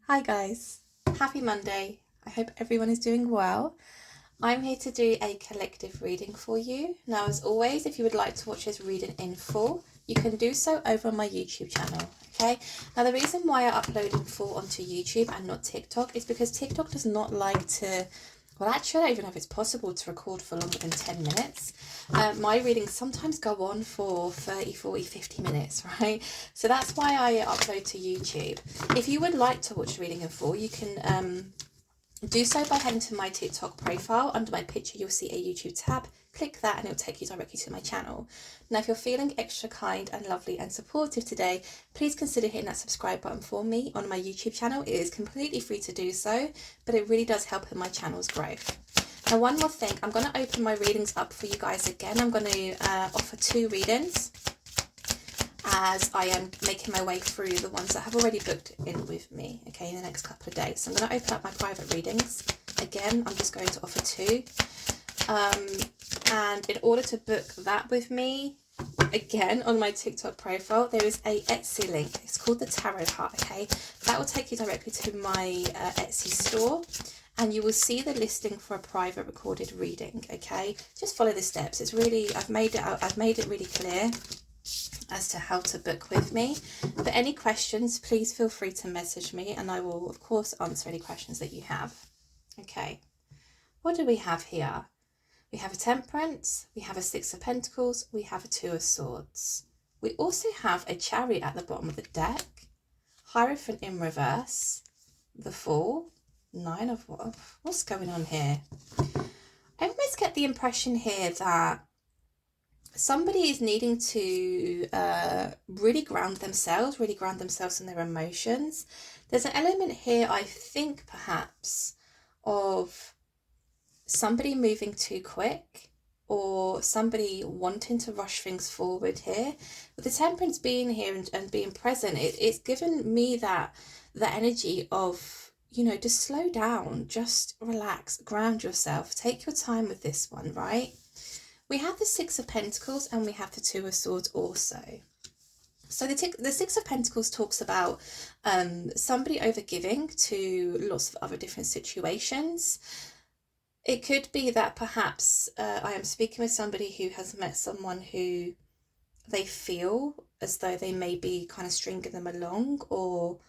Hi guys, happy Monday. I hope everyone is doing well. I'm here to do a collective reading for you. Now, as always, if you would like to watch this reading in full, you can do so over on my YouTube channel. Okay, now the reason why I upload in full onto YouTube and not TikTok is because TikTok does not like to, well, actually, I don't even know if it's possible to record for longer than 10 minutes. My readings sometimes go on for 30, 40, 50 minutes, right? So that's why I upload to YouTube. If you would like to watch the reading in full, you can do so by heading to my TikTok profile. Under my picture, you'll see a YouTube tab. Click that and it'll take you directly to my channel. Now, if you're feeling extra kind and lovely and supportive today, please consider hitting that subscribe button for me on my YouTube channel. It is completely free to do so, but it really does help in my channel's growth. Now, one more thing, I'm going to open my readings up for you guys again. I'm going to offer 2 readings as I am making my way through the ones that have already booked in with me, okay, in the next couple of days. So I'm going to open up my private readings. Again, I'm just going to offer 2. And in order to book that with me, again, on my TikTok profile, there is a Etsy link. It's called the Tarot Heart, okay? That will take you directly to my Etsy store. And you will see the listing for a private recorded reading, okay? Just follow the steps. It's really, I've made it really clear as to how to book with me. But any questions, please feel free to message me and I will, of course, answer any questions that you have. Okay, what do we have here? We have a Temperance, we have a 6 of Pentacles, we have a 2 of Swords. We also have a Chariot at the bottom of the deck, Hierophant in reverse, the Fool, 9 of what's going on here? I almost get the impression here that somebody is needing to really ground themselves in their emotions. There's an element here, I think, perhaps, of somebody moving too quick or somebody wanting to rush things forward here. With the Temperance being here and being present, it's given me that energy of, you know, just slow down, just relax, ground yourself, take your time with this one, right? We have the 6 of Pentacles and we have the 2 of Swords also. So the 6 of Pentacles talks about somebody overgiving to lots of other different situations. It could be that perhaps I am speaking with somebody who has met someone who they feel as though they may be kind of stringing them along, or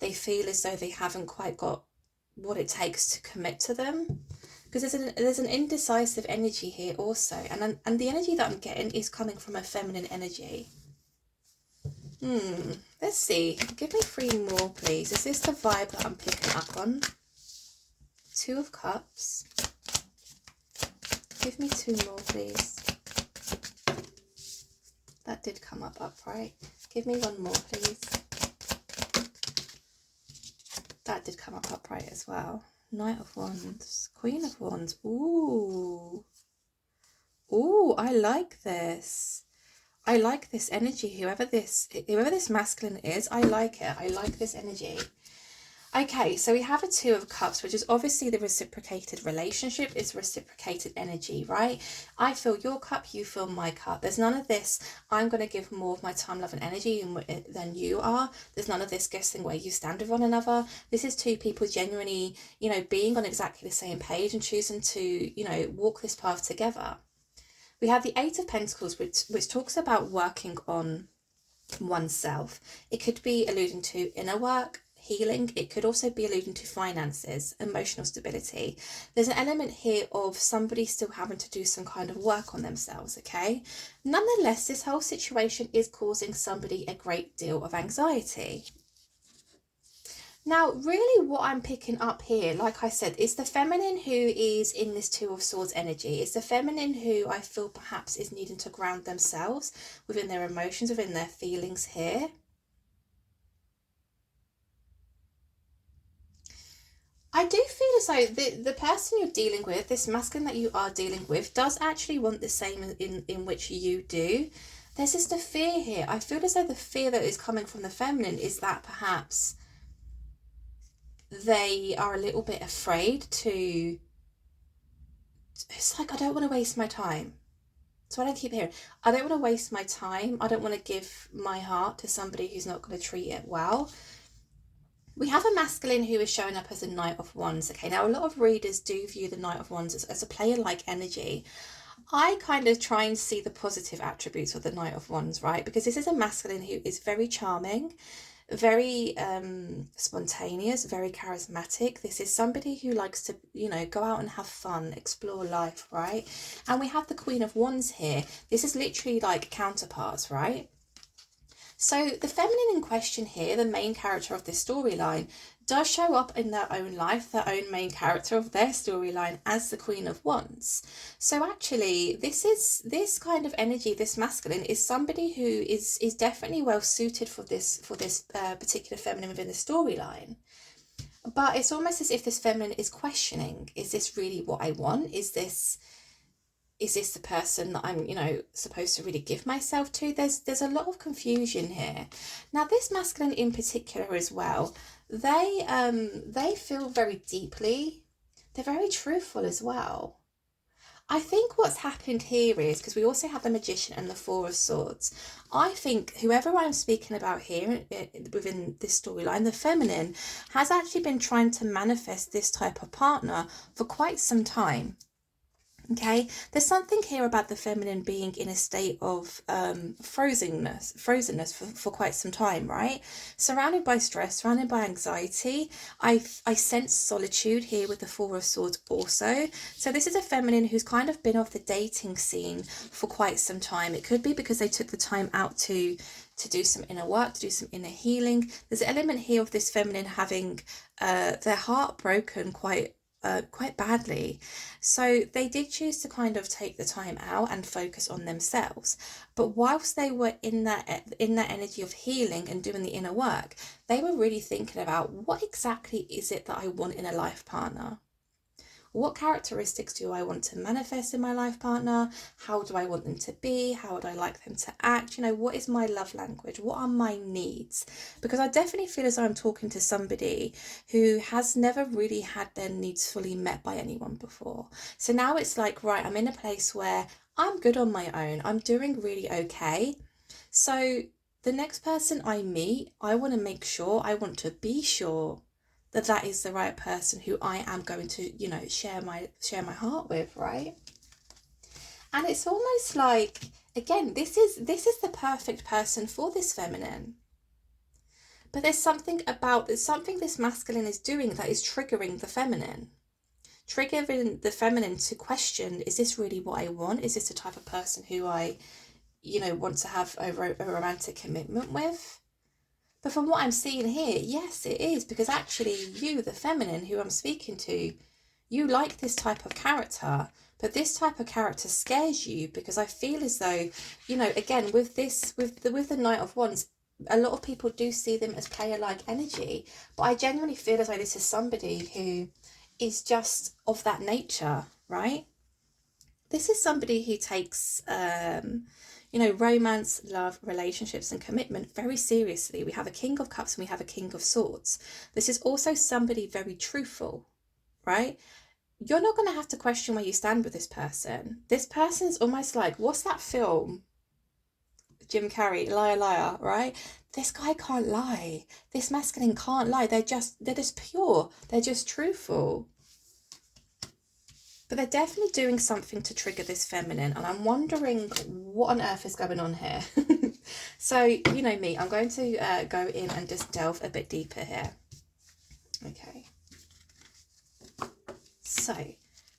they feel as though they haven't quite got what it takes to commit to them. Because there's an indecisive energy here also. And the energy that I'm getting is coming from a feminine energy. Let's see. Give me 3 more, please. Is this the vibe that I'm picking up on? 2 of Cups. Give me 2 more, please. That did come up upright. Give me 1 more, please. That did come up upright as well. Knight of Wands. Queen of Wands. Ooh. Ooh, I like this. I like this energy. Whoever this masculine is, I like it. I like this energy. Okay, so we have a 2 of Cups, which is obviously the reciprocated relationship. It's reciprocated energy, right? I fill your cup, you fill my cup. There's none of this, I'm going to give more of my time, love and energy than you are. There's none of this guessing where you stand with one another. This is 2 people genuinely, you know, being on exactly the same page and choosing to, you know, walk this path together. We have the 8 of Pentacles, which talks about working on oneself. It could be alluding to inner work, healing. It could also be alluding to finances, emotional stability. There's an element here of somebody still having to do some kind of work on themselves, okay? Nonetheless, this whole situation is causing somebody a great deal of anxiety. Now, really what I'm picking up here, like I said, is the feminine who is in this 2 of Swords energy. It's the feminine who I feel perhaps is needing to ground themselves within their emotions, within their feelings here. I do feel as though the person you're dealing with, this masculine that you are dealing with, does actually want the same in which you do. There's just a fear here. I feel as though the fear that is coming from the feminine is that perhaps they are a little bit afraid to... It's like, I don't want to waste my time. So I don't keep hearing, I don't want to waste my time. I don't want to give my heart to somebody who's not going to treat it well. We have a masculine who is showing up as a Knight of Wands. Okay, now a lot of readers do view the Knight of Wands as a player-like energy. I kind of try and see the positive attributes of the Knight of Wands, right? Because this is a masculine who is very charming, very spontaneous, very charismatic. This is somebody who likes to, you know, go out and have fun, explore life, right? And we have the Queen of Wands here. This is literally like counterparts, right? So the feminine in question here, the main character of this storyline, does show up in their own life, their own main character of their storyline as the Queen of Wands. So actually, this kind of energy, this masculine, is somebody who is definitely well suited for this particular feminine within the storyline. But it's almost as if this feminine is questioning: is this really what I want? Is this the person that I'm, you know, supposed to really give myself to? There's a lot of confusion here. Now, this masculine in particular as well, they feel very deeply. They're very truthful as well. I think what's happened here is, because we also have the Magician and the Four of Swords, I think whoever I'm speaking about here within this storyline, the feminine, has actually been trying to manifest this type of partner for quite some time. Okay, there's something here about the feminine being in a state of frozenness for quite some time, right? Surrounded by stress, surrounded by anxiety. I sense solitude here with the Four of Swords also. So this is a feminine who's kind of been off the dating scene for quite some time. It could be because they took the time out to do some inner work, to do some inner healing. There's an element here of this feminine having their heart broken quite badly. So they did choose to kind of take the time out and focus on themselves. But whilst they were in that energy of healing and doing the inner work, they were really thinking about, what exactly is it that I want in a life partner? What characteristics do I want to manifest in my life partner? How do I want them to be? How would I like them to act? You know, what is my love language? What are my needs? Because I definitely feel as though I'm talking to somebody who has never really had their needs fully met by anyone before. So now it's like, right, I'm in a place where I'm good on my own. I'm doing really okay. So the next person I meet, I want to make sure, I want to be sure that is the right person who I am going to, you know, share my heart with, right? And it's almost like, again, this is the perfect person for this feminine. But there's something this masculine is doing that is triggering the feminine. Triggering the feminine to question, is this really what I want? Is this the type of person who I, you know, want to have a romantic commitment with? But from what I'm seeing here, yes, it is, because actually you, the feminine who I'm speaking to, you like this type of character, but this type of character scares you, because I feel as though, you know, again, with the Knight of Wands, a lot of people do see them as player-like energy, but I genuinely feel as though this is somebody who is just of that nature, right? This is somebody who takes you know, romance, love, relationships and commitment very seriously. We have a King of Cups and we have a King of Swords. This is also somebody very truthful, right? You're not going to have to question where you stand with this person. This person's almost like, what's that film? Jim Carrey, Liar Liar, right? This guy can't lie. This masculine can't lie. They're just pure. They're just truthful. But they're definitely doing something to trigger this feminine, and I'm wondering what on earth is going on here. So, you know me, I'm going to go in and just delve a bit deeper here. Okay. So,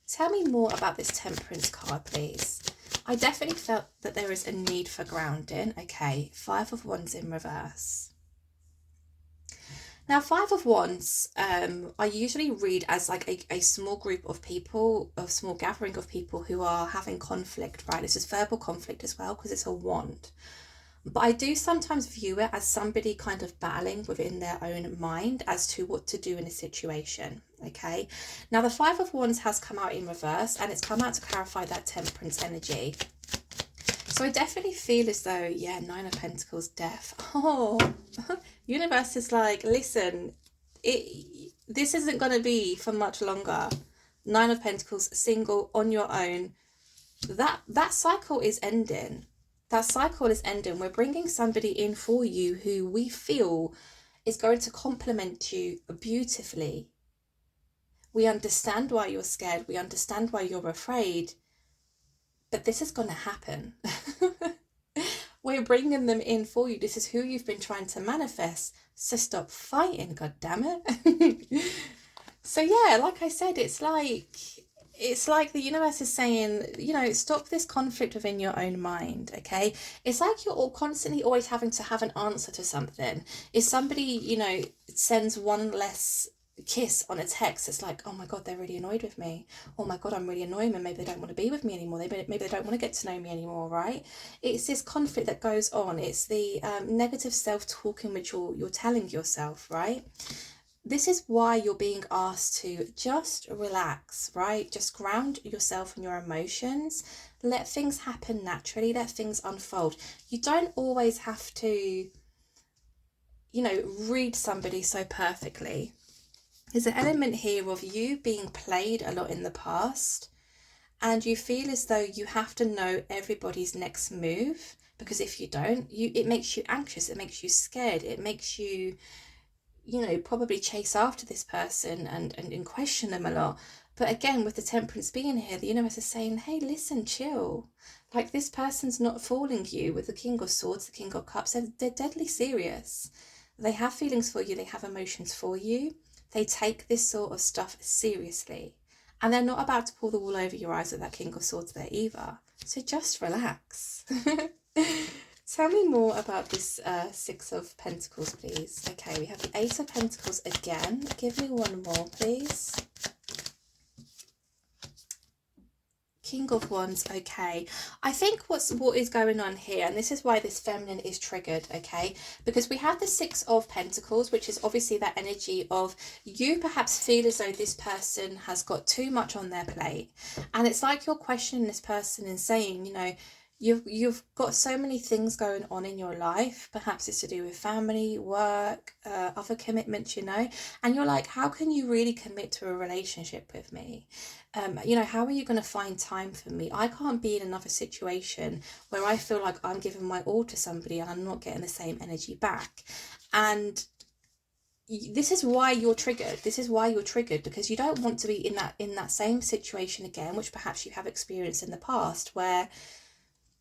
tell me more about this Temperance card, please. I definitely felt that there is a need for grounding. Okay, Five of Wands in reverse. Now, Five of Wands, I usually read as like a small group of people, a small gathering of people who are having conflict, right? This is verbal conflict as well, because it's a wand. But I do sometimes view it as somebody kind of battling within their own mind as to what to do in a situation, okay? Now, the Five of Wands has come out in reverse, and it's come out to clarify that Temperance energy. So I definitely feel as though, yeah, Nine of Pentacles, death. Oh, universe is like, listen, this isn't going to be for much longer. Nine of Pentacles, single, on your own. That cycle is ending. That cycle is ending. We're bringing somebody in for you who we feel is going to complement you beautifully. We understand why you're scared. We understand why you're afraid. But this is going to happen. We're bringing them in for you. This is who you've been trying to manifest. So stop fighting, God damn it. So yeah, like I said, it's like the universe is saying, stop this conflict within your own mind, okay? It's like you're all constantly always having to have an answer to something. If somebody, sends one less kiss on a text, it's like, oh my God, they're really annoyed with me. Oh my God, I'm really annoying them. Maybe they don't want to be with me anymore. Maybe they don't want to get to know me anymore, right? It's this conflict that goes on. It's the negative self-talking which you're telling yourself, right? This is why you're being asked to just relax, right? Just ground yourself and your emotions. Let things happen naturally. Let things unfold. You don't always have to, read somebody so perfectly. There's an element here of you being played a lot in the past, and you feel as though you have to know everybody's next move, because if you don't, it makes you anxious. It makes you scared. It makes you probably chase after this person and question them a lot. But again, with the Temperance being here, the universe is saying, hey, listen, chill. Like, this person's not fooling you. With the King of Swords, the King of Cups, they're deadly serious. They have feelings for you. They have emotions for you. They take this sort of stuff seriously. And they're not about to pull the wool over your eyes with that King of Swords there either. So just relax. Tell me more about this Six of Pentacles, please. Okay, we have the Eight of Pentacles again. Give me one more, please. King of Wands, okay. I think what is going on here, and this is why this feminine is triggered, okay? Because we have the Six of Pentacles, which is obviously that energy of you perhaps feel as though this person has got too much on their plate. And it's like you're questioning this person and saying, you've got so many things going on in your life. Perhaps it's to do with family, work, other commitments, and you're like, how can you really commit to a relationship with me? How are you going to find time for me? I can't be in another situation where I feel like I'm giving my all to somebody and I'm not getting the same energy back. And this is why you're triggered. This is why you're triggered, because you don't want to be in that same situation again, which perhaps you have experienced in the past, where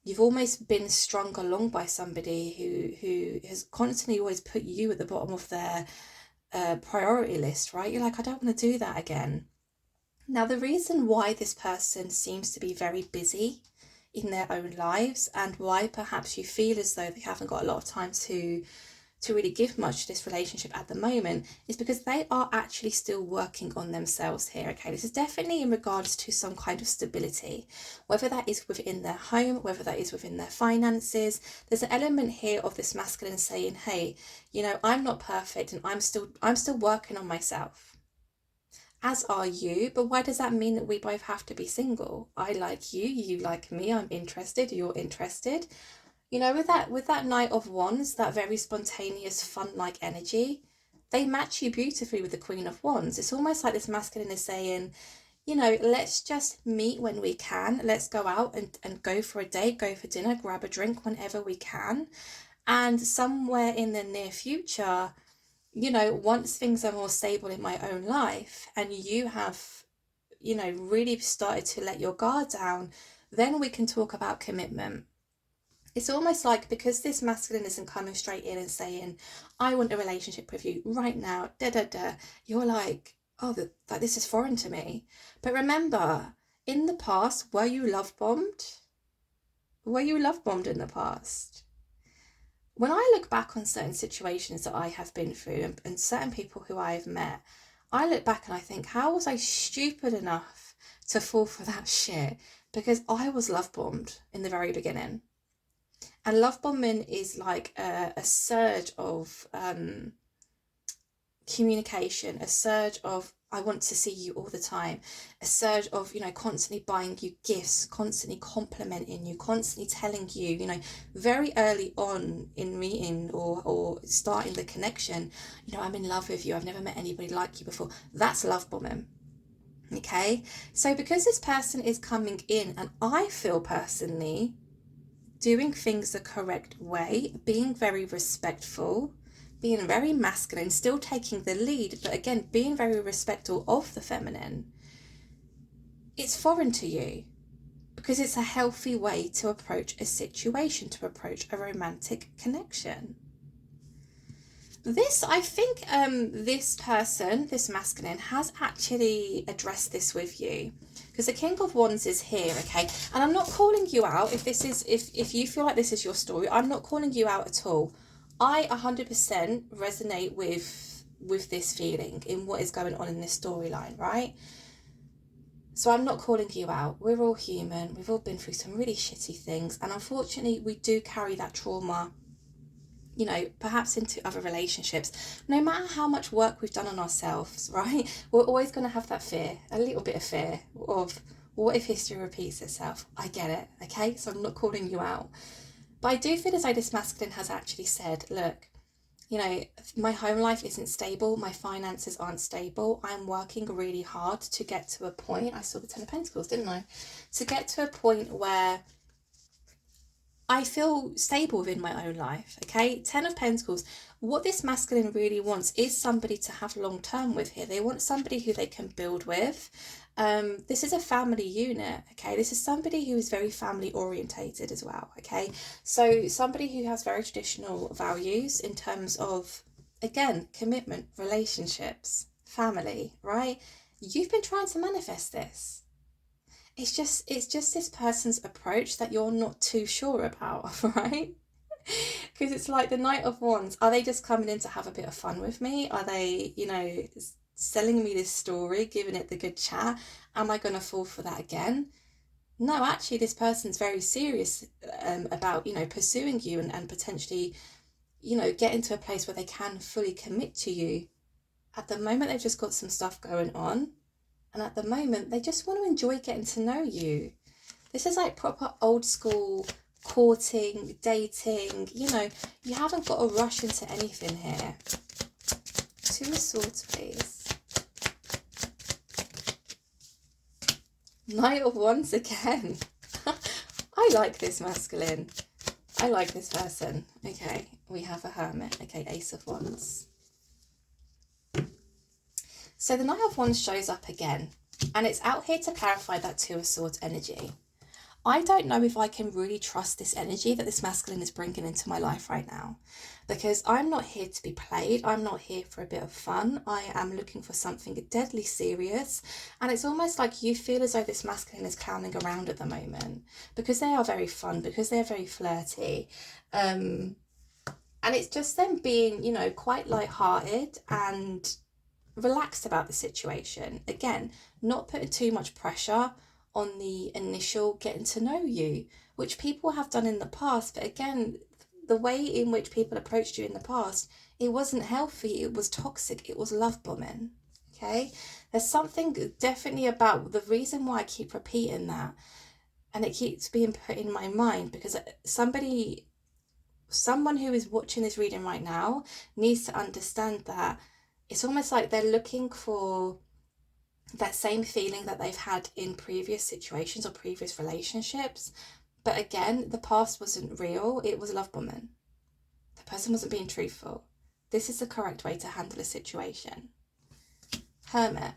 you've almost been strung along by somebody who has constantly always put you at the bottom of their priority list, right? You're like, I don't want to do that again. Now, the reason why this person seems to be very busy in their own lives, and why perhaps you feel as though they haven't got a lot of time to really give much to this relationship at the moment, is because they are actually still working on themselves here, okay? This is definitely in regards to some kind of stability, whether that is within their home, whether that is within their finances. There's an element here of this masculine saying, hey, I'm not perfect and I'm still working on myself. As are you, but why does that mean that we both have to be single? I like you, you like me, I'm interested, you're interested. With that Knight of Wands, that very spontaneous, fun-like energy, they match you beautifully with the Queen of Wands. It's almost like this masculine is saying, let's just meet when we can. Let's go out and go for a date, go for dinner, grab a drink whenever we can. And somewhere in the near future, once things are more stable in my own life and you have, really started to let your guard down, then we can talk about commitment. It's almost like, because this masculine isn't coming straight in and saying, I want a relationship with you right now, you're like, oh, this is foreign to me. But remember, in the past, were you love bombed? Were you love bombed in the past? When I look back on certain situations that I have been through and certain people who I have met, I look back and I think, how was I stupid enough to fall for that shit? Because I was love bombed in the very beginning. And love bombing is like a surge of communication, a surge of, I want to see you all the time, a surge of, constantly buying you gifts, constantly complimenting you, constantly telling you, very early on in meeting or starting the connection, I'm in love with you, I've never met anybody like you before. That's love bombing. Okay, so because this person is coming in, and I feel personally doing things the correct way, being very respectful, being very masculine, still taking the lead, but again, being very respectful of the feminine, it's foreign to you because it's a healthy way to approach a situation, to approach a romantic connection. This, I think, this person, this masculine, has actually addressed this with you, because the King of Wands is here, okay? And I'm not calling you out if you feel like this is your story. I'm not calling you out at all. I 100% resonate with this feeling in what is going on in this storyline, right? So I'm not calling you out. We're all human. We've all been through some really shitty things, and unfortunately, we do carry that trauma, you know, perhaps into other relationships. No matter how much work we've done on ourselves, right? We're always going to have that fear, a little bit of fear of what if history repeats itself? I get it, okay? So I'm not calling you out. But I do feel as though this masculine has actually said, look, you know, my home life isn't stable. My finances aren't stable. I'm working really hard to get to a point. I saw the Ten of Pentacles, didn't I? To get to a point where I feel stable within my own life, okay? Ten of Pentacles, what this masculine really wants is somebody to have long term with here. They want somebody who they can build with. This is a family unit, okay? This is somebody who is very family orientated as well, okay? So somebody who has very traditional values in terms of, again, commitment, relationships, family, right? You've been trying to manifest this. It's just this person's approach that you're not too sure about, right? Because it's like the Knight of Wands. Are they just coming in to have a bit of fun with me? Are they, you know, selling me this story, giving it the good chat? Am I going to fall for that again? No, actually, this person's very serious about, you know, pursuing you and potentially, you know, getting to a place where they can fully commit to you. At the moment, they've just got some stuff going on. And at the moment, they just want to enjoy getting to know you. This is like proper old school courting, dating. You know, you haven't got to rush into anything here. Two of Swords, please. Knight of Wands again. I like this masculine. I like this person. Okay, we have a Hermit. Okay, Ace of Wands. So the Knight of Wands shows up again, and it's out here to clarify that Two of Swords energy. I don't know if I can really trust this energy that this masculine is bringing into my life right now, because I'm not here to be played. I'm not here for a bit of fun. I am looking for something deadly serious, and it's almost like you feel as though this masculine is clowning around at the moment because they are very fun, because they're very flirty. And it's just them being, you know, quite lighthearted and relaxed about the situation. Again, not putting too much pressure on the initial getting to know you, which people have done in the past. But again, the way in which people approached you in the past, it wasn't healthy, it was toxic, it was love bombing. Okay, there's something definitely about the reason why I keep repeating that, and it keeps being put in my mind, because someone who is watching this reading right now needs to understand that it's almost like they're looking for that same feeling that they've had in previous situations or previous relationships. But again, the past wasn't real. It was love bombing. The person wasn't being truthful. This is the correct way to handle a situation. Hermit.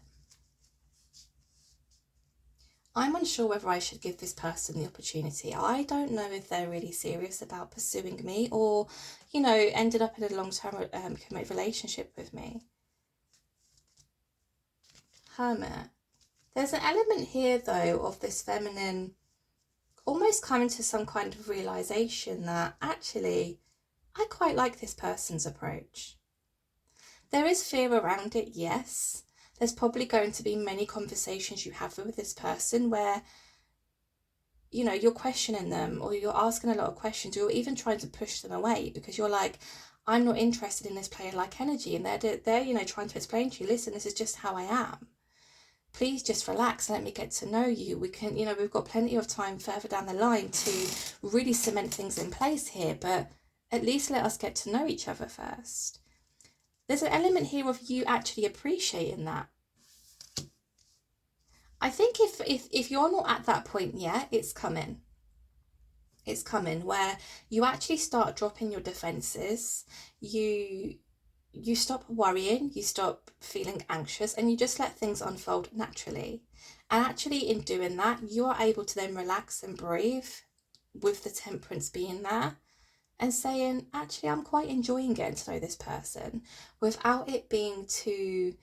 I'm unsure whether I should give this person the opportunity. I don't know if they're really serious about pursuing me or, you know, ended up in a long-term committed relationship with me. Hermit. There's an element here, though, of this feminine almost coming to some kind of realization that actually I quite like this person's approach. There is fear around it, yes. There's probably going to be many conversations you have with this person where, you know, you're questioning them, or you're asking a lot of questions, or you're even trying to push them away because you're like, I'm not interested in this player-like energy. And they're, you know, trying to explain to you, listen, this is just how I am. Please just relax and let me get to know you. We can, you know, we've got plenty of time further down the line to really cement things in place here, but at least let us get to know each other first. There's an element here of you actually appreciating that. I think if you're not at that point yet, it's coming. It's coming where you actually start dropping your defenses. You you stop worrying, you stop feeling anxious, and you just let things unfold naturally. And actually, in doing that, you are able to then relax and breathe with the temperance being there and saying, actually, I'm quite enjoying getting to know this person without it being too,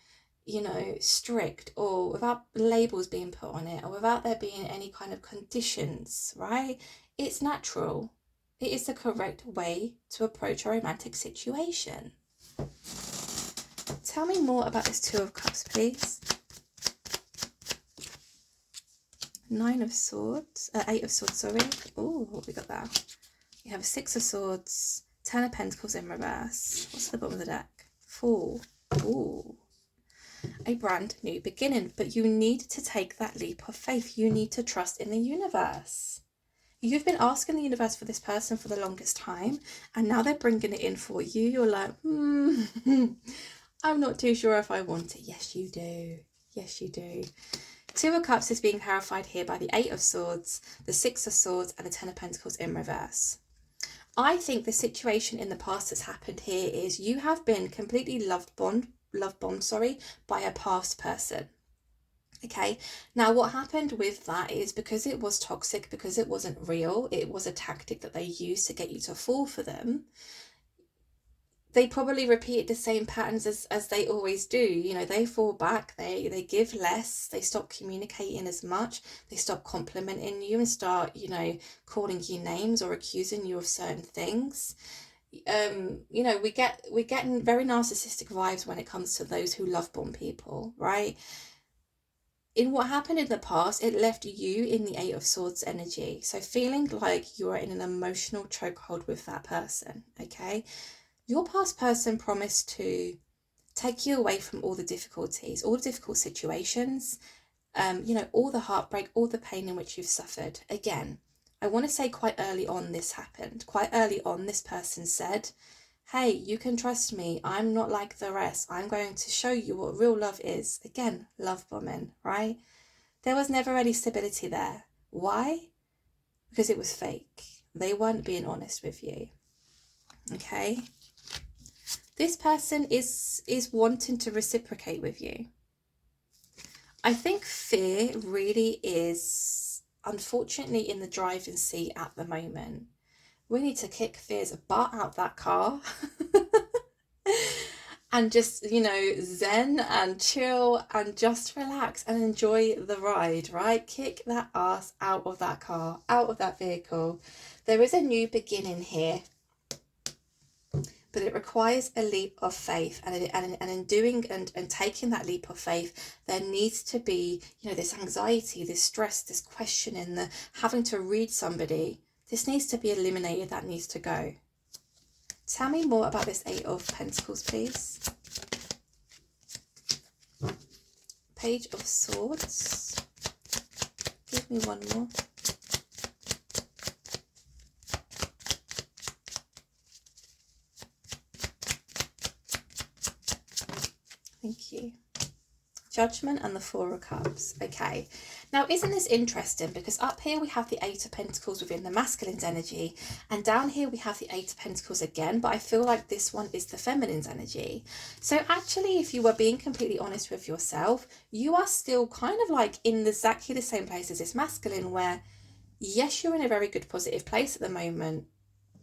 strict, or without labels being put on it, or without there being any kind of conditions, right? It's natural. It is the correct way to approach a romantic situation. Tell me more about this Two of Cups, please. Eight of Swords, sorry. Oh, what we got there? You have a Six of Swords, Ten of Pentacles in reverse. What's at the bottom of the deck? Fool. Ooh. A brand new beginning, but you need to take that leap of faith. You need to trust in the universe. You've been asking the universe for this person for the longest time, and now they're bringing it in for you. You're like, I'm not too sure if I want it. Yes, you do. Yes, you do. Two of Cups is being clarified here by the Eight of Swords, the Six of Swords, and the Ten of Pentacles in reverse. I think the situation in the past that's happened here is you have been completely love bombed, by a past person. Okay, now what happened with that is because it was toxic, because it wasn't real, it was a tactic that they used to get you to fall for them. They probably repeat the same patterns as they always do. They fall back, they give less, they stop communicating as much, they stop complimenting you and start, calling you names or accusing you of certain things. We get very narcissistic vibes when it comes to those who love bomb people, right? In what happened in the past, it left you in the Eight of Swords energy. So feeling like you are in an emotional chokehold with that person, okay? Your past person promised to take you away from all the difficulties, all the difficult situations, all the heartbreak, all the pain in which you've suffered. Again, I want to say quite early on this happened. Quite early on, this person said, hey, you can trust me. I'm not like the rest. I'm going to show you what real love is. Again, love bombing, right? There was never any stability there. Why? Because it was fake. They weren't being honest with you. Okay? This person is wanting to reciprocate with you. I think fear really is, unfortunately, in the driving seat at the moment. We need to kick fear's butt out that car and just, zen and chill and just relax and enjoy the ride, right? Kick that ass out of that car, out of that vehicle. There is a new beginning here, but it requires a leap of faith, and in doing and taking that leap of faith, there needs to be, this anxiety, this stress, this questioning, the having to read somebody. This needs to be eliminated. That needs to go. Tell me more about this Eight of Pentacles, please. Page of Swords. Give me one more. Thank you. Judgment and the Four of Cups. Okay. Now, isn't this interesting? Because up here we have the Eight of Pentacles within the masculine's energy, and down here we have the Eight of Pentacles again, but I feel like this one is the feminine's energy. So actually, if you were being completely honest with yourself, you are still kind of like in exactly the same place as this masculine, where yes, you're in a very good positive place at the moment,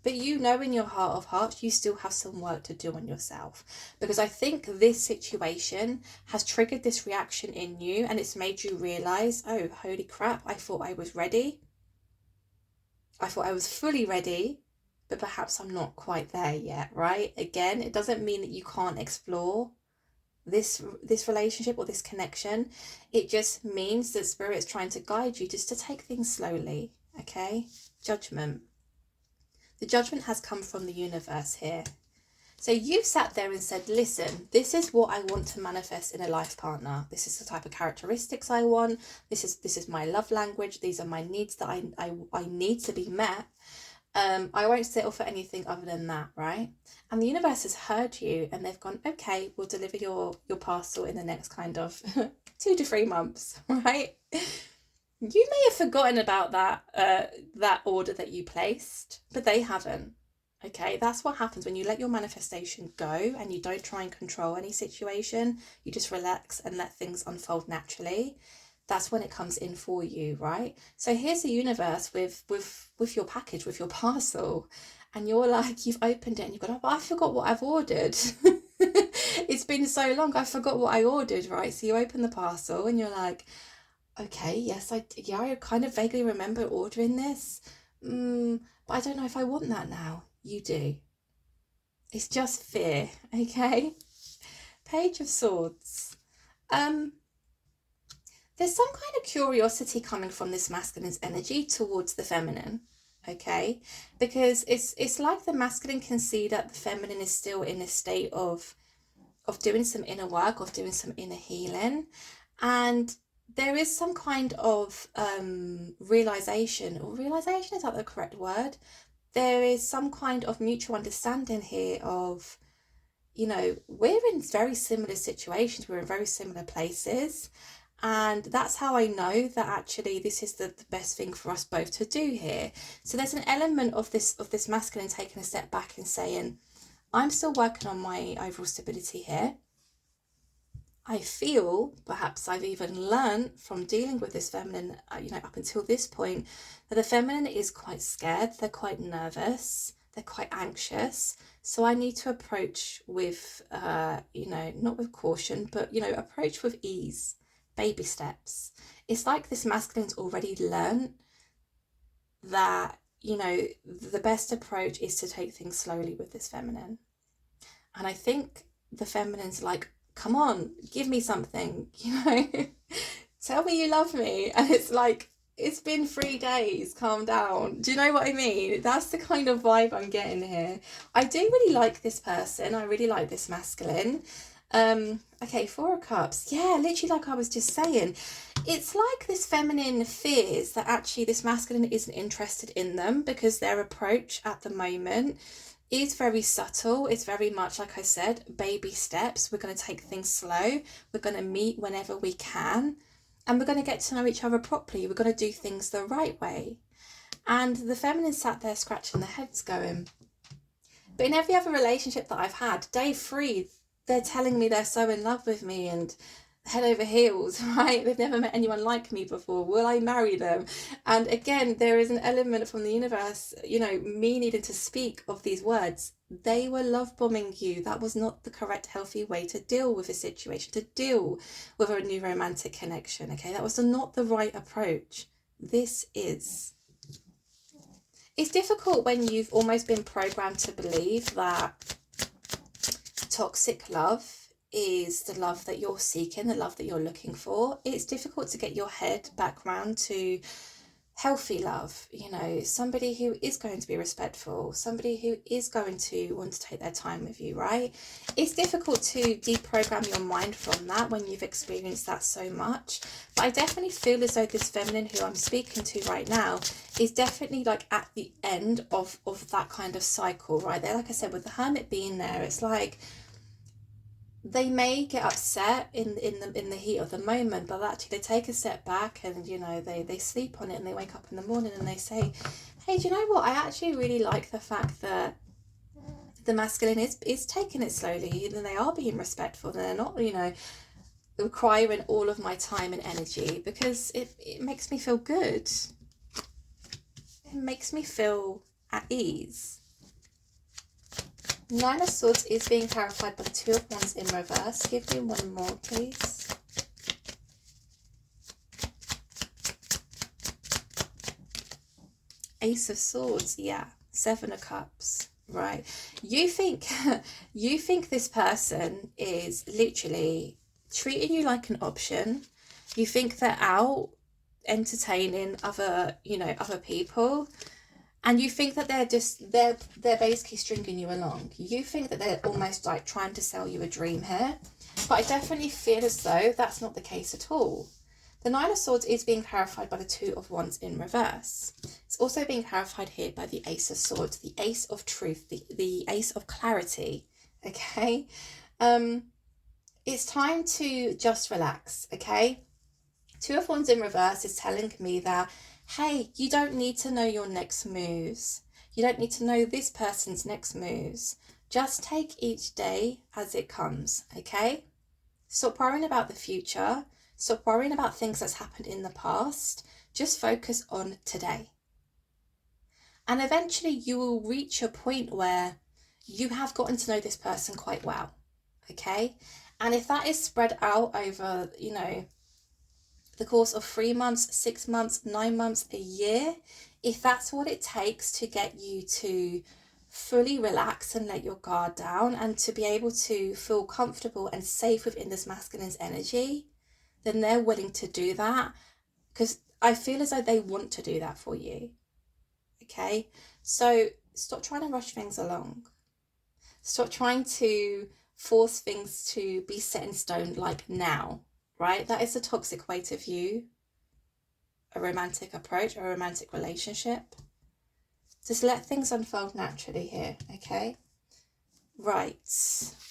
but in your heart of hearts, you still have some work to do on yourself. Because I think this situation has triggered this reaction in you, and it's made you realise, oh, holy crap, I thought I was ready. I thought I was fully ready, but perhaps I'm not quite there yet, right? Again, it doesn't mean that you can't explore this relationship or this connection. It just means that Spirit's trying to guide you just to take things slowly, okay? Judgment. The judgment has come from the universe here. So you've sat there and said, listen, this is what I want to manifest in a life partner. This is the type of characteristics I want. This is my love language. These are my needs that I need to be met. I won't settle for anything other than that, right? And the universe has heard you, and they've gone, okay, we'll deliver your parcel in the next kind of 2 to 3 months, right? You may have forgotten about that order that you placed, but they haven't. Okay, that's what happens when you let your manifestation go and you don't try and control any situation. You just relax and let things unfold naturally. That's when it comes in for you, right? So here's the universe with your package, with your parcel, and you're like, you've opened it and you've got, oh, I forgot what I've ordered. It's been so long, I forgot what I ordered, right? So you open the parcel and you're like, okay, yes, I kind of vaguely remember ordering this. But I don't know if I want that now. You do. It's just fear, okay? Page of Swords. Um, there's some kind of curiosity coming from this masculine's energy towards the feminine, okay? Because it's like the masculine can see that the feminine is still in a state of doing some inner work, of doing some inner healing, and there is some kind of realization, or realization, is that the correct word? There is some kind of mutual understanding here of, we're in very similar situations, we're in very similar places. And that's how I know that actually this is the best thing for us both to do here. So there's an element of this masculine taking a step back and saying, I'm still working on my overall stability here. I feel, perhaps I've even learned from dealing with this feminine, up until this point, that the feminine is quite scared, they're quite nervous, they're quite anxious. So I need to approach with, not with caution, but, approach with ease, baby steps. It's like this masculine's already learned that, the best approach is to take things slowly with this feminine. And I think the feminine's like, come on, give me something, tell me you love me. And it's like, it's been 3 days, calm down. Do you know what I mean? That's the kind of vibe I'm getting here. I do really like this person. I really like this masculine. Okay, 4 of Cups. Yeah, literally like I was just saying. It's like this feminine fears that actually this masculine isn't interested in them because their approach at the moment is very subtle. It's very much, like I said, baby steps. We're going to take things slow. We're going to meet whenever we can. And we're going to get to know each other properly. We're going to do things the right way. And the feminine sat there scratching their heads going. But in every other relationship that I've had, day 3, they're telling me they're so in love with me and head over heels, right? They've never met anyone like me before. Will I marry them? And again, there is an element from the universe, me needing to speak of these words. They were love bombing you. That was not the correct, healthy way to deal with a situation, to deal with a new romantic connection, okay? That was not the right approach. This is. It's difficult when you've almost been programmed to believe that toxic love is the love that you're seeking, the love that you're looking for. It's difficult to get your head back round to healthy love, somebody who is going to be respectful, somebody who is going to want to take their time with you, right? It's difficult to deprogram your mind from that when you've experienced that so much. But I definitely feel as though this feminine who I'm speaking to right now is definitely like at the end of that kind of cycle, right? There, like I said, with the Hermit being there, it's like they may get upset in the heat of the moment, but actually they take a step back and they sleep on it and they wake up in the morning and they say, hey, do you know what, I actually really like the fact that the masculine is taking it slowly and they are being respectful and they're not requiring all of my time and energy, because it makes me feel good, it makes me feel at ease. 9 of Swords is being clarified by the 2 of Wands in reverse. Give me one more, please. Ace of Swords, yeah. 7 of Cups, right. You think this person is literally treating you like an option. You think they're out entertaining other people. And you think that they're basically stringing you along. You think that they're almost like trying to sell you a dream here. But I definitely feel as though that's not the case at all. The 9 of Swords is being clarified by the 2 of Wands in reverse. It's also being clarified here by the Ace of Swords, the Ace of Truth, the Ace of Clarity. Okay? It's time to just relax, okay? 2 of Wands in reverse is telling me that, hey, you don't need to know your next moves. You don't need to know this person's next moves. Just take each day as it comes, okay? Stop worrying about the future. Stop worrying about things that's happened in the past. Just focus on today. And eventually you will reach a point where you have gotten to know this person quite well, okay? And if that is spread out over, you know, the course of 3 months, 6 months, 9 months, a year, if that's what it takes to get you to fully relax and let your guard down and to be able to feel comfortable and safe within this masculine's energy, then they're willing to do that, because I feel as though they want to do that for you. Okay, so stop trying to rush things along. Stop trying to force things to be set in stone like now, right? That is a toxic way to view a romantic approach or a romantic relationship. Just let things unfold naturally here, okay? Right,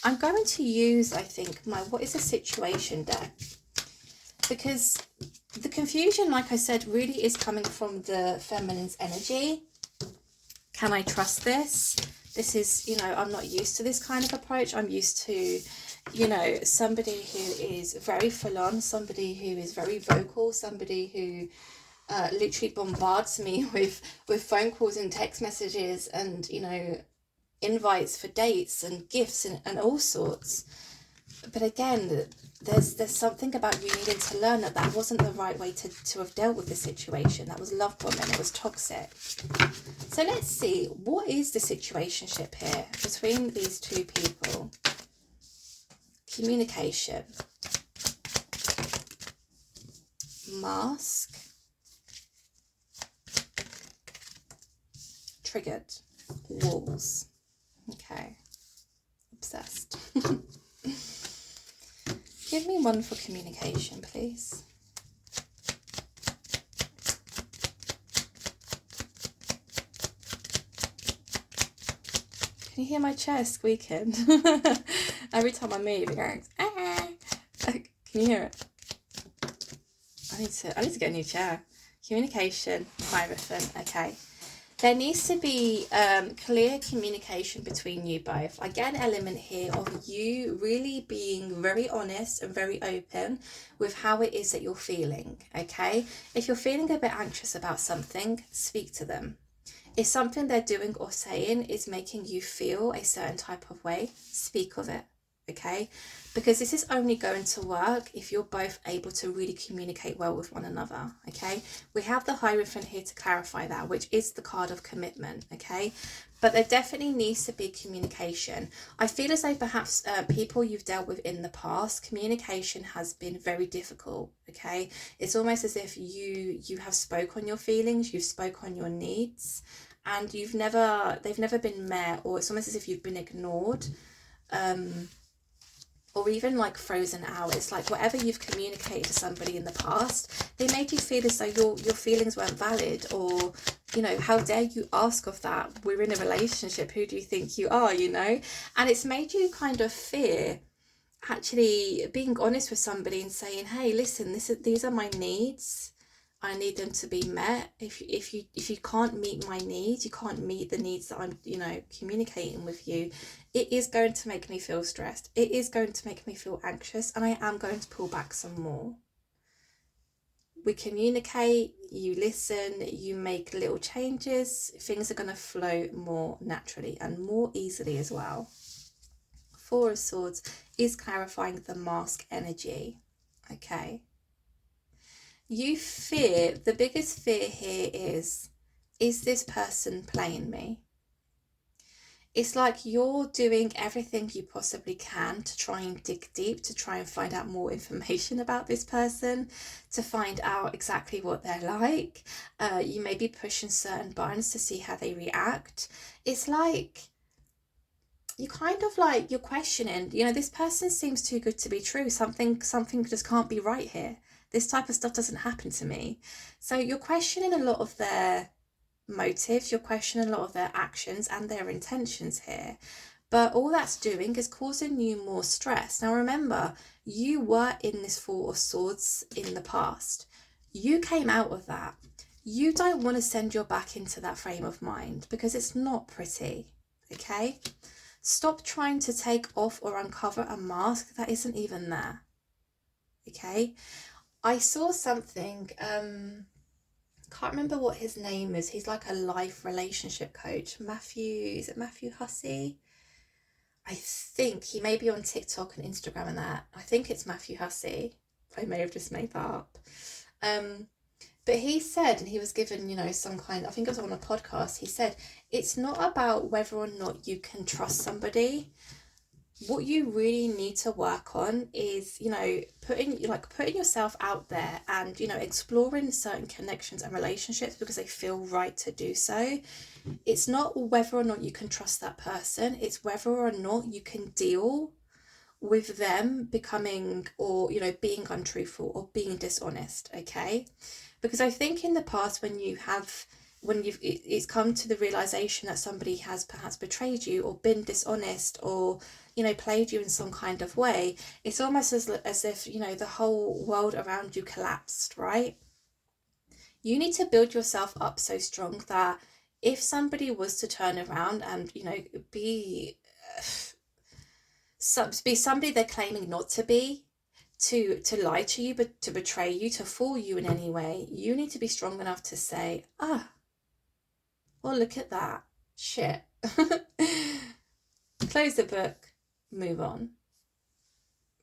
I'm going to use, I think, my what is the situation deck, because the confusion, like I said, really is coming from the feminine's energy. Can I trust this? This is, you know, I'm not used to this kind of approach. I'm used to, you know, somebody who is very full on, somebody who is very vocal, somebody who literally bombards me with phone calls and text messages and, you know, invites for dates and gifts and all sorts. But again, there's something about you needing to learn that that wasn't the right way to have dealt with the situation. That was love bombing. It was toxic. So let's see, what is the situationship here between these two people? Communication. Mask. Triggered. Walls. Okay. Obsessed. Give me one for communication, please. Can you hear my chair squeaking? Every time I move, it goes, ah. Can you hear it? I need to get a new chair. Communication, Hierophant, okay. There needs to be clear communication between you both. I get an element here of you really being very honest and very open with how it is that you're feeling, okay? If you're feeling a bit anxious about something, speak to them. If something they're doing or saying is making you feel a certain type of way, speak of it, okay? Because this is only going to work if you're both able to really communicate well with one another, okay? We have the Hierophant here to clarify that, which is the card of commitment, okay? But there definitely needs to be communication. I feel as though perhaps people you've dealt with in the past, communication has been very difficult, okay? It's almost as if you have spoke on your feelings, you've spoke on your needs, and they've never been met, or it's almost as if you've been ignored. Or even like frozen out. It's like whatever you've communicated to somebody in the past, they made you feel as though your feelings weren't valid, or, you know, how dare you ask of that? We're in a relationship. Who do you think you are, you know? And it's made you kind of fear actually being honest with somebody and saying, hey, listen, these are my needs. I need them to be met. If you can't meet my needs, you can't meet the needs that I'm, you know, communicating with you, it is going to make me feel stressed. It is going to make me feel anxious, and I am going to pull back some more. We communicate, you listen, you make little changes, things are going to flow more naturally and more easily as well. Four of Swords is clarifying the mask energy, okay? You fear, the biggest fear here is this person playing me? It's like you're doing everything you possibly can to try and dig deep, to try and find out more information about this person, to find out exactly what they're like. You may be pushing certain buttons to see how they react. It's like you kind of like, you're questioning, you know, this person seems too good to be true. Something just can't be right here. This type of stuff doesn't happen to me. So you're questioning a lot of their motives, you're questioning a lot of their actions and their intentions here. But all that's doing is causing you more stress. Now remember, you were in this Four of Swords in the past. You came out of that. you don't want to send your back into that frame of mind because it's not pretty, okay? Stop trying to take off or uncover a mask that isn't even there, okay? I saw something, can't remember what his name is. He's like a life relationship coach. Is it Matthew Hussey? I think he may be on TikTok and Instagram and that. I think it's Matthew Hussey. I may have just made that up. But he said, and he was given, some kind, I think it was on a podcast, he said, it's not about whether or not you can trust somebody. What you really need to work on is, putting yourself out there and, exploring certain connections and relationships because they feel right to do so. It's not whether or not you can trust that person. It's whether or not you can deal with them becoming or, being untruthful or being dishonest, okay? Because I think in the past when it's come to the realization that somebody has perhaps betrayed you or been dishonest or, played you in some kind of way, it's almost as if, the whole world around you collapsed, right? You need to build yourself up so strong that if somebody was to turn around and, be somebody they're claiming not to be, to lie to you, but to betray you, to fool you in any way, you need to be strong enough to say, well, look at that. Shit. Close the book, move on.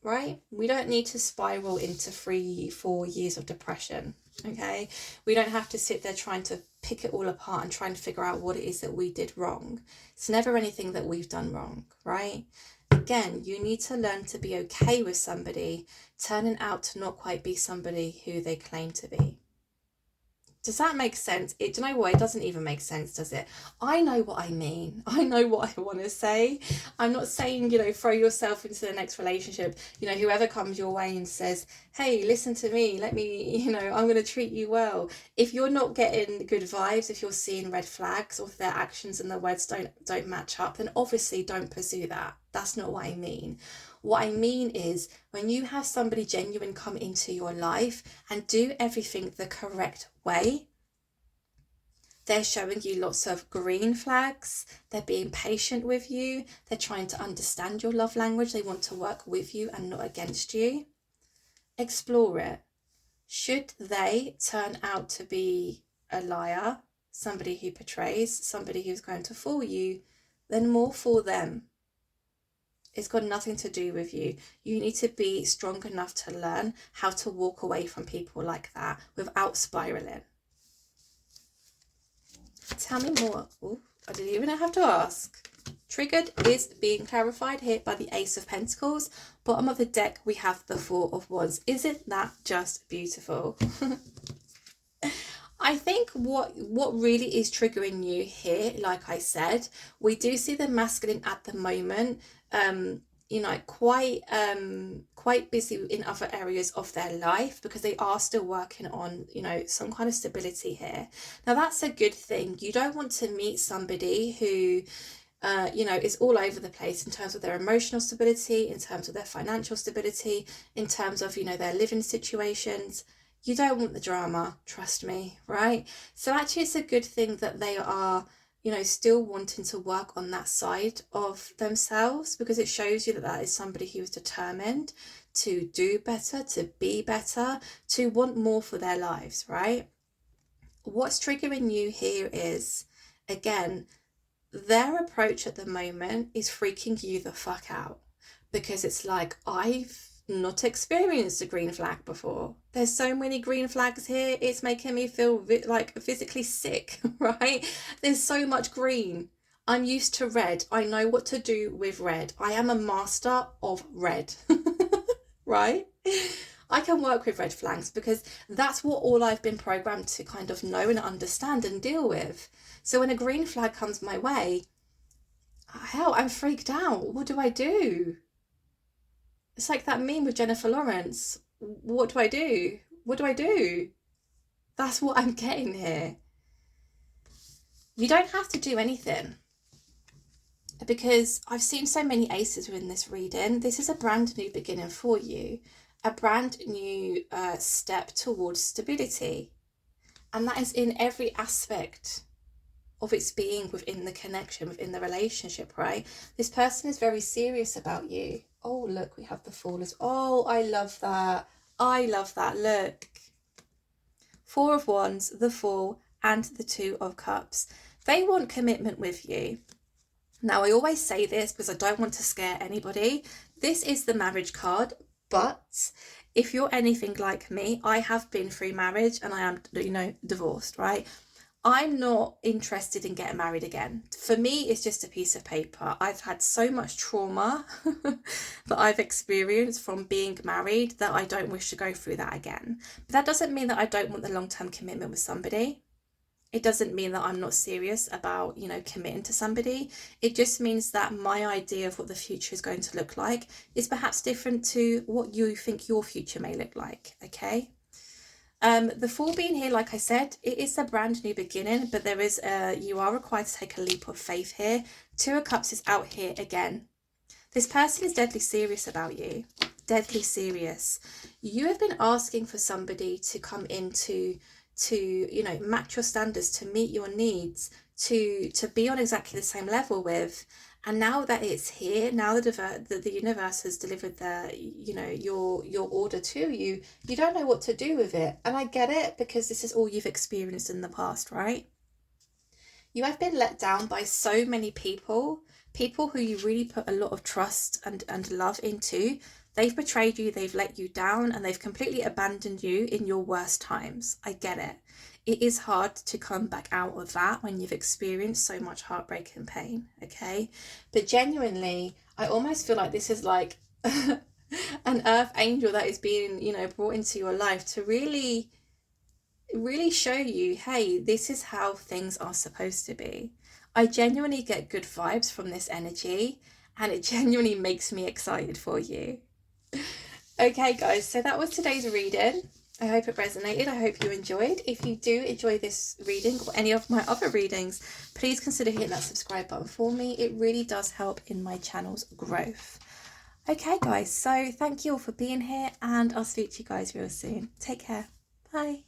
Right? We don't need to spiral into 3-4 years of depression, okay? We don't have to sit there trying to pick it all apart and trying to figure out what it is that we did wrong. It's never anything that we've done wrong, right? Again, you need to learn to be okay with somebody turning out to not quite be somebody who they claim to be. Does that make sense? Do you know what? It doesn't even make sense, does it? I know what I mean. I know what I want to say. I'm not saying, throw yourself into the next relationship. Whoever comes your way and says, hey, listen to me, let me, I'm going to treat you well. If you're not getting good vibes, if you're seeing red flags or if their actions and their words don't match up, then obviously don't pursue that. That's not what I mean. What I mean is when you have somebody genuine come into your life and do everything the correct way, they're showing you lots of green flags, they're being patient with you, they're trying to understand your love language, they want to work with you and not against you. Explore it. Should they turn out to be a liar, somebody who betrays, somebody who's going to fool you, then more for them. It's got nothing to do with you. You need to be strong enough to learn how to walk away from people like that without spiraling. Tell me more. Ooh, I didn't even have to ask. Triggered is being clarified here by the Ace of Pentacles. Bottom of the deck, we have the Four of Wands. Isn't that just beautiful? I think what really is triggering you here, like I said, we do see the masculine at the moment, quite busy in other areas of their life because they are still working on, some kind of stability here. Now, that's a good thing. You don't want to meet somebody who, is all over the place in terms of their emotional stability, in terms of their financial stability, in terms of, their living situations. You don't want the drama, trust me, right? So actually it's a good thing that they are, still wanting to work on that side of themselves because it shows you that is somebody who is determined to do better, to be better, to want more for their lives, right? What's triggering you here is, again, their approach at the moment is freaking you the fuck out because it's like, I've not experienced a green flag before. There's so many green flags here, it's making me feel like physically sick, right? There's so much green. I'm used to red. I know what to do with red. I am a master of red, right? I can work with red flags because that's what all I've been programmed to kind of know and understand and deal with. So when a green flag comes my way, hell, I'm freaked out. What do I do? It's like that meme with Jennifer Lawrence. What do I do? What do I do? That's what I'm getting here. You don't have to do anything because I've seen so many aces within this reading. This is a brand new beginning for you, a brand new step towards stability. And that is in every aspect of its being within the connection, within the relationship, right? This person is very serious about you. Oh, look, we have the Fool as, oh, I love that. I love that. Look. Four of Wands, the Fool, and the Two of Cups. They want commitment with you. Now, I always say this because I don't want to scare anybody. This is the marriage card, but if you're anything like me, I have been through marriage and I am, divorced, right? I'm not interested in getting married again. For me, it's just a piece of paper. I've had so much trauma that I've experienced from being married that I don't wish to go through that again. But that doesn't mean that I don't want the long-term commitment with somebody. It doesn't mean that I'm not serious about, committing to somebody. It just means that my idea of what the future is going to look like is perhaps different to what you think your future may look like, okay? The Fool being here, like I said, it is a brand new beginning, but there is you are required to take a leap of faith here. Two of Cups is out here again. This person is deadly serious about you. Deadly serious. You have been asking for somebody to come in to match your standards, to meet your needs, to be on exactly the same level with. And now that it's here, now the universe has delivered your order to you, you don't know what to do with it. And I get it, because this is all you've experienced in the past, right? You have been let down by so many people who you really put a lot of trust and love into. They've betrayed you, they've let you down, and they've completely abandoned you in your worst times. I get it. It is hard to come back out of that when you've experienced so much heartbreak and pain, okay? But genuinely, I almost feel like this is like an earth angel that is being, brought into your life to really show you, hey, this is how things are supposed to be. I genuinely get good vibes from this energy, and it genuinely makes me excited for you. Okay, guys, so that was today's reading. I hope it resonated. I hope you enjoyed. If you do enjoy this reading or any of my other readings, please consider hitting that subscribe button for me. It really does help in my channel's growth. Okay, guys, so thank you all for being here, and I'll speak to you guys real soon. Take care. Bye.